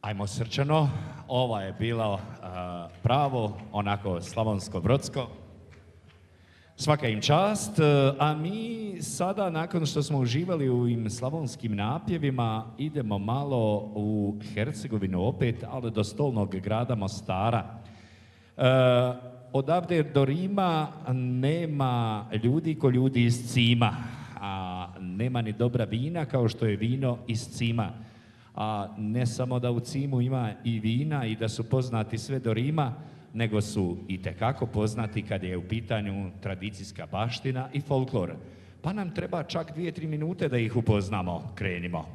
Ajmo srčano, ova je bilo pravo, onako slavonsko-brodsko. Svaka im čast, a mi sada, nakon što smo uživali u ovim slavonskim napjevima, idemo malo u Hercegovinu opet, ali do stolnog grada Mostara. Odavde do Rima nema ljudi ko ljudi iz Cima, a nema ni dobra vina kao što je vino iz Cima. A ne samo da u Cimu ima i vina i da su poznati sve do Rima, nego su itekako poznati kad je u pitanju tradicijska baština i folklor. Pa nam treba čak 2-3 minute da ih upoznamo. Krenimo.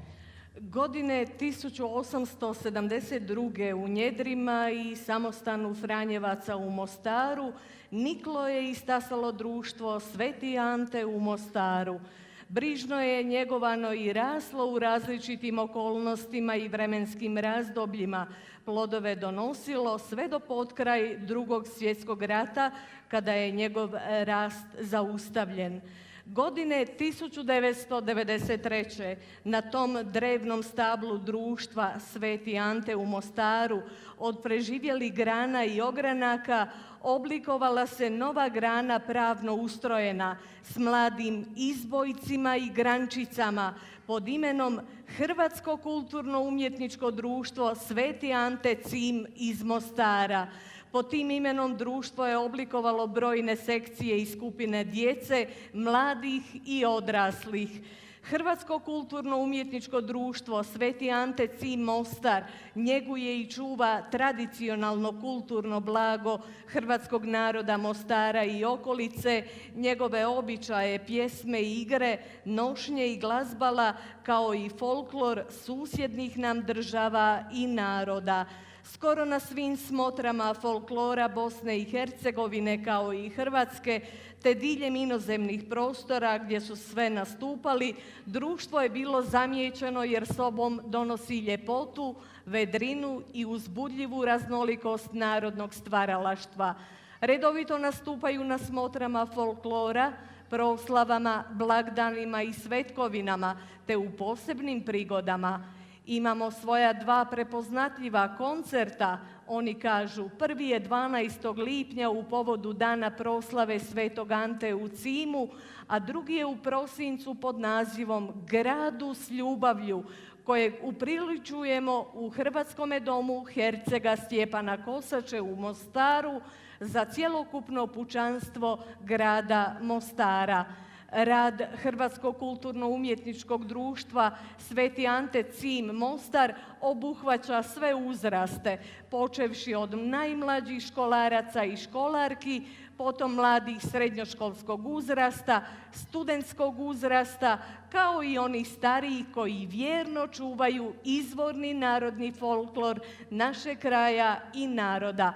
Godine 1872. u Njedrima i samostanu Franjevaca u Mostaru niklo je i stasalo društvo Sveti Ante u Mostaru. Brižno je njegovano i raslo u različitim okolnostima i vremenskim razdobljima. Plodove donosilo sve do potkraj Drugog svjetskog rata, kada je njegov rast zaustavljen. Godine 1993. na tom drevnom stablu društva Sveti Ante u Mostaru od preživjelih grana i ogranaka oblikovala se nova grana pravno ustrojena s mladim izbojcima i grančicama pod imenom Hrvatsko kulturno-umjetničko društvo Sveti Ante Cim iz Mostara. Pod tim imenom društvo je oblikovalo brojne sekcije i skupine djece, mladih i odraslih. Hrvatsko kulturno-umjetničko društvo Sveti Ante Cim Mostar njeguje i čuva tradicionalno kulturno blago hrvatskog naroda Mostara i okolice, njegove običaje, pjesme i igre, nošnje i glazbala, kao i folklor susjednih nam država i naroda. Skoro na svim smotrama folklora Bosne i Hercegovine kao i Hrvatske, te diljem inozemnih prostora gdje su sve nastupali, društvo je bilo zamijećeno jer sobom donosi ljepotu, vedrinu i uzbudljivu raznolikost narodnog stvaralaštva. Redovito nastupaju na smotrama folklora, proslavama, blagdanima i svetkovinama, te u posebnim prigodama. Imamo svoja 2 prepoznatljiva koncerta, oni kažu, prvi je 12. lipnja u povodu dana proslave Svetog Ante u Cimu, a drugi je u prosincu pod nazivom Gradu s ljubavlju, kojeg upriličujemo u Hrvatskome domu Hercega Stjepana Kosače u Mostaru za cjelokupno pučanstvo grada Mostara. Rad Hrvatskog kulturno-umjetničkog društva Sveti Ante Cim Mostar obuhvaća sve uzraste, počevši od najmlađih školaraca i školarki, potom mladih srednjoškolskog uzrasta, studentskog uzrasta, kao i onih starijih koji vjerno čuvaju izvorni narodni folklor našeg kraja i naroda.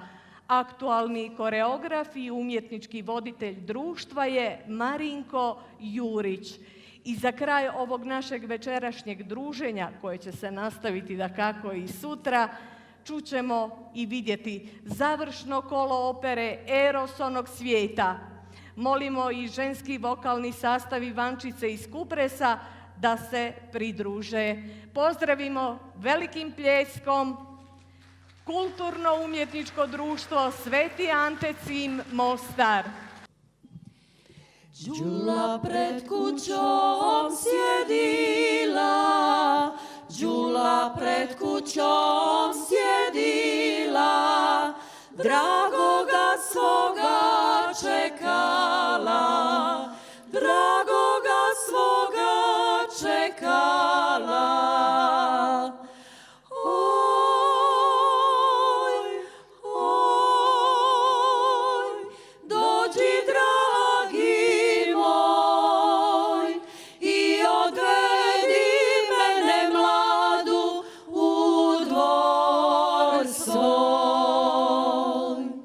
Aktualni koreograf i umjetnički voditelj društva je Marinko Jurić. I za kraj ovog našeg večerašnjeg druženja, koje će se nastaviti dakako i sutra, čućemo i vidjeti završno kolo opere Eros onog svijeta. Molimo i ženski vokalni sastav Ivančice iz Kupresa da se pridruže. Pozdravimo velikim pljeskom Kulturno-umjetničko društvo Sveti Ante Cim Mostar. Đula pred kućom sjedila, Đula pred kućom sjedila, dragoga svoga čekala, dragoga svoga čekala. Svoj.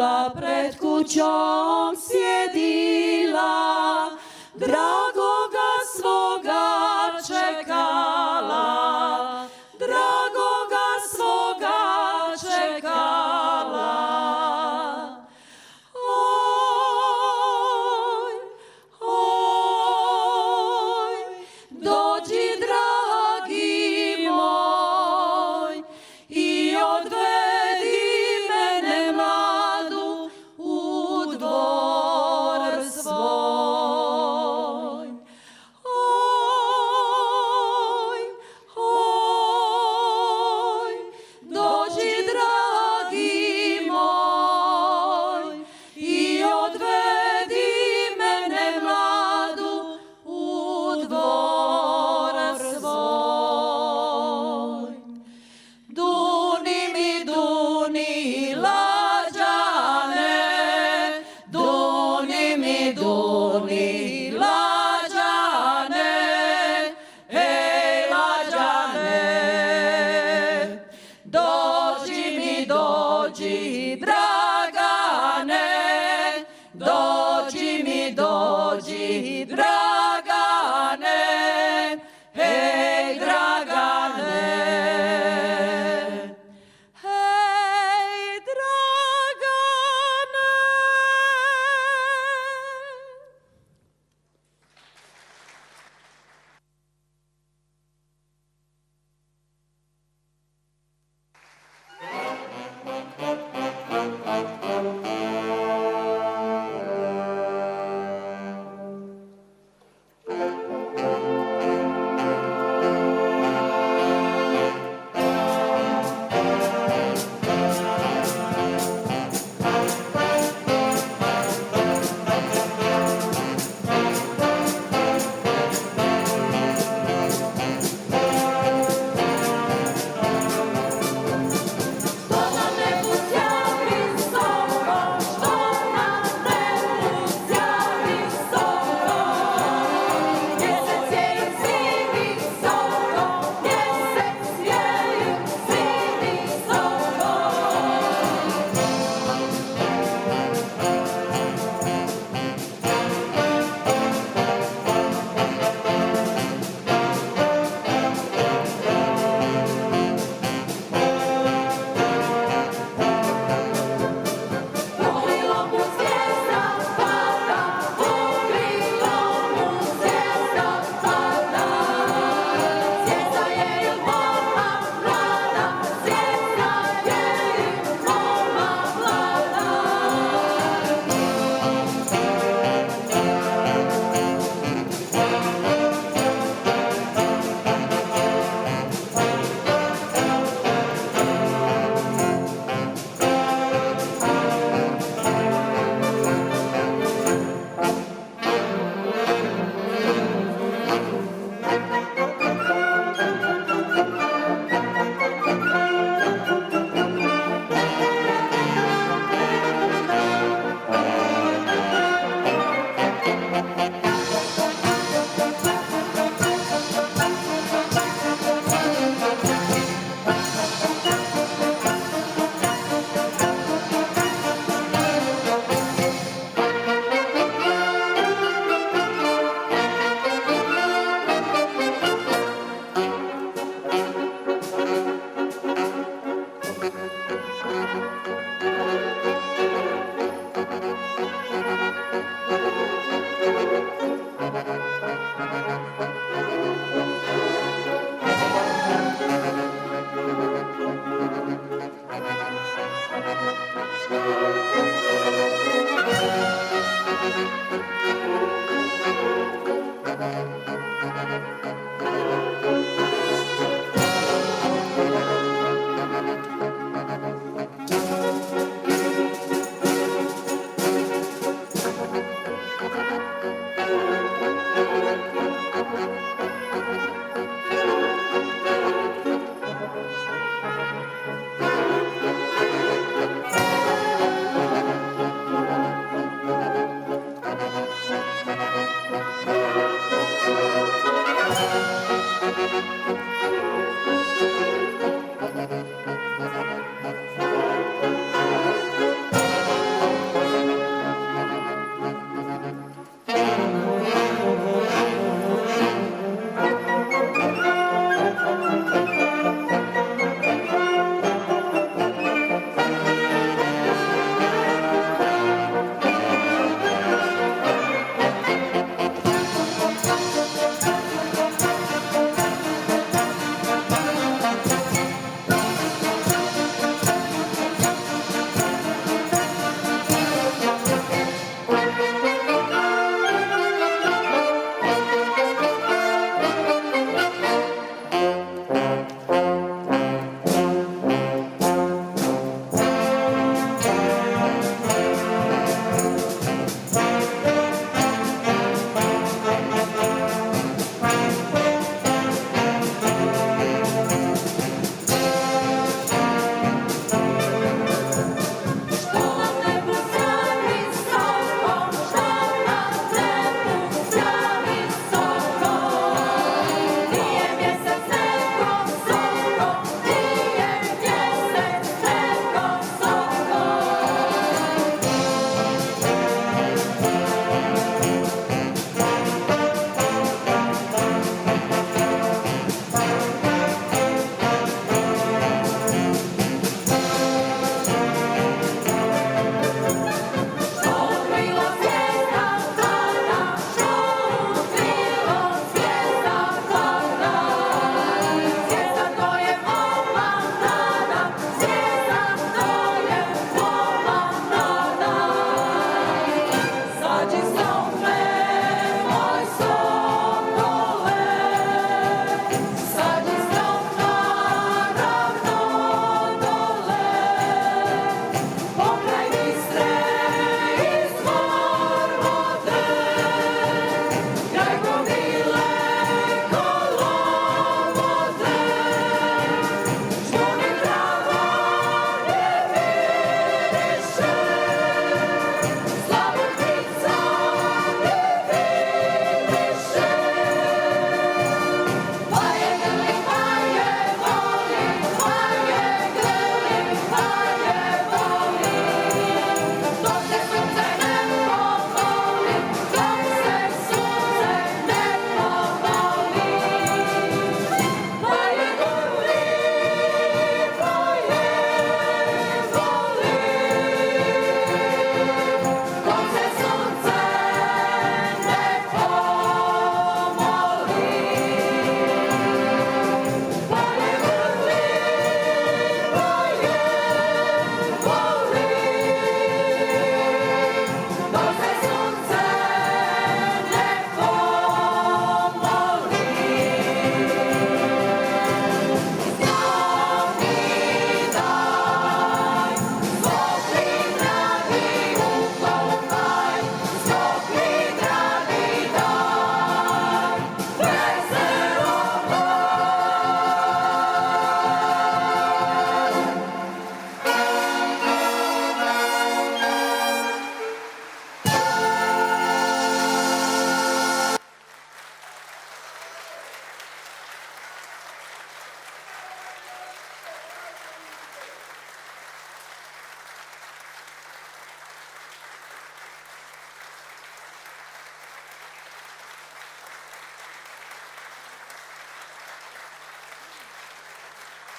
Đula pred kućom sjedila, drago